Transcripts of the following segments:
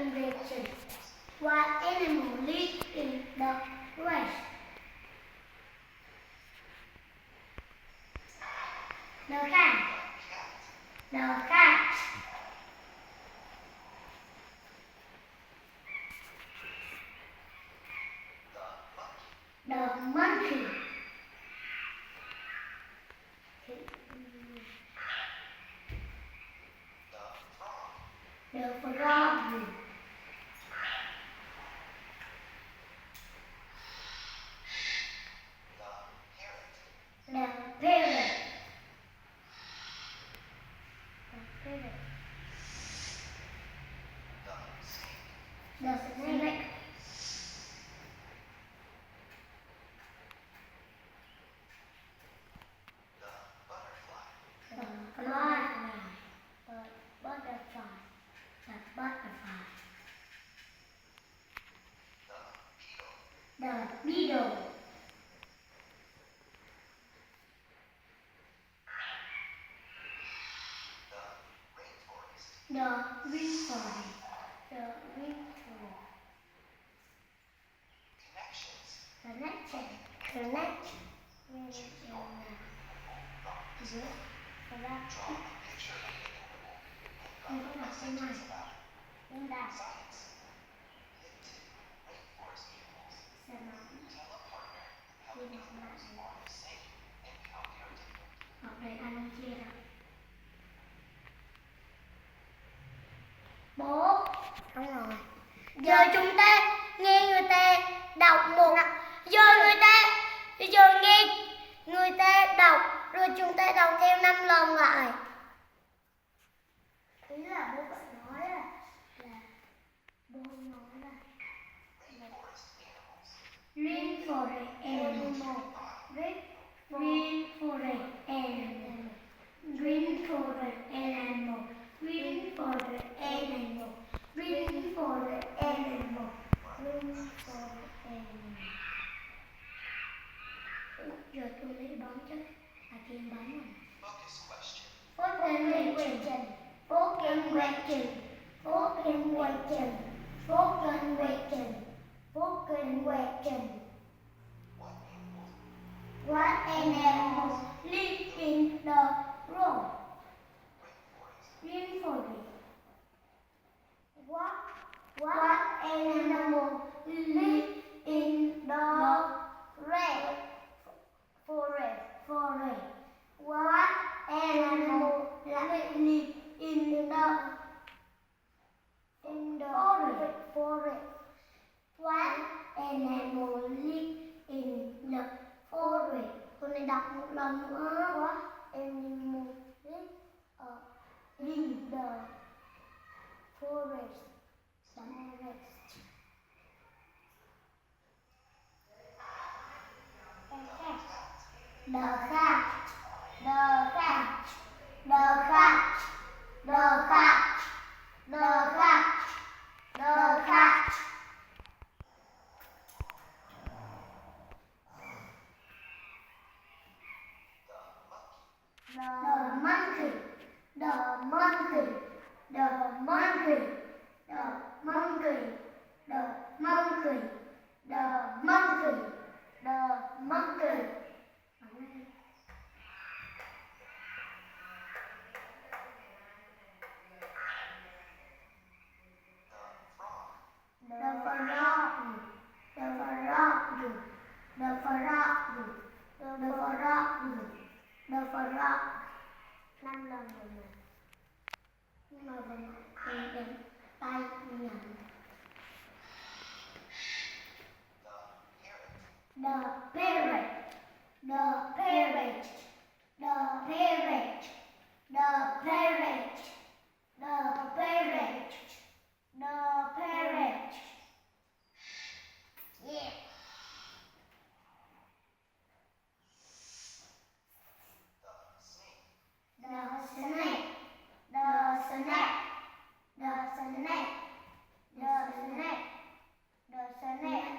invention. What animal lives in the grass? The cat. The cat. The monkey. The frog. The parrot. The snake. The fly. The butterfly. The butterfly. The beetle. The rainforest. The rainforest. Connection. Connection. Học này ăn chia ra. Bố. Đúng rồi. Giờ chúng ta nghe người ta đọc một. Giờ nghe người ta đọc rồi chúng ta đọc theo 5 lần lại. Ý là bố phải nói là bố nói là rainforest animal. Rainforest animal. Rainforest animal. Rainforest animal. Rainforest animal. Rainforest animal. Giờ tôi lấy bóng chứ. Kim bóng này. Spoken question. Spoken question. Spoken question. Spoken question. Spoken question. What animals live in the road? Rainforest. What animals live in the red forest? What animal live in the forest? What animal live in the forest? Cô này đọc một lần nữa. What animal live in the forest? The cat. The cat. The cat. The cat. The cat. The cat. The monkey. The monkey. The monkey. The monkey. The monkey. The monkey. The monkey. The frog. The frog. The frog. The frog. The frog. 5 lần rồi mà. Nhưng mà vẫn đến tay nhận. The parrot. The parrot. The parrot. The parrot. The parrot. The parrot. Yeah. The snake. The snake. The snake. The snake. The snake.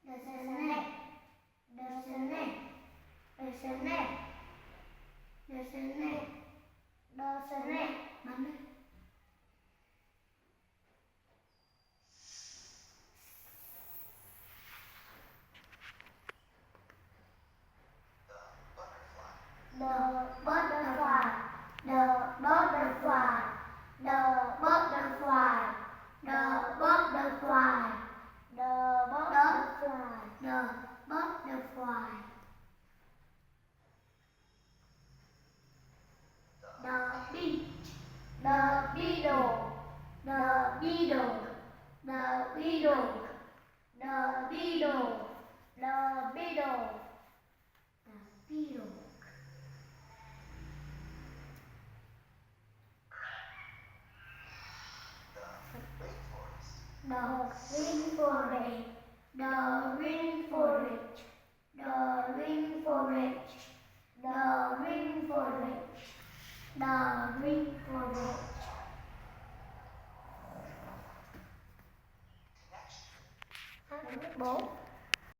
The snake. The snake. The snake. The snake. The beetle. The beetle. The beetle. The beetle. The beetle. The beetle. The rainforest. The rainforest. The rainforest. The rainforest. The rainforest. Bố.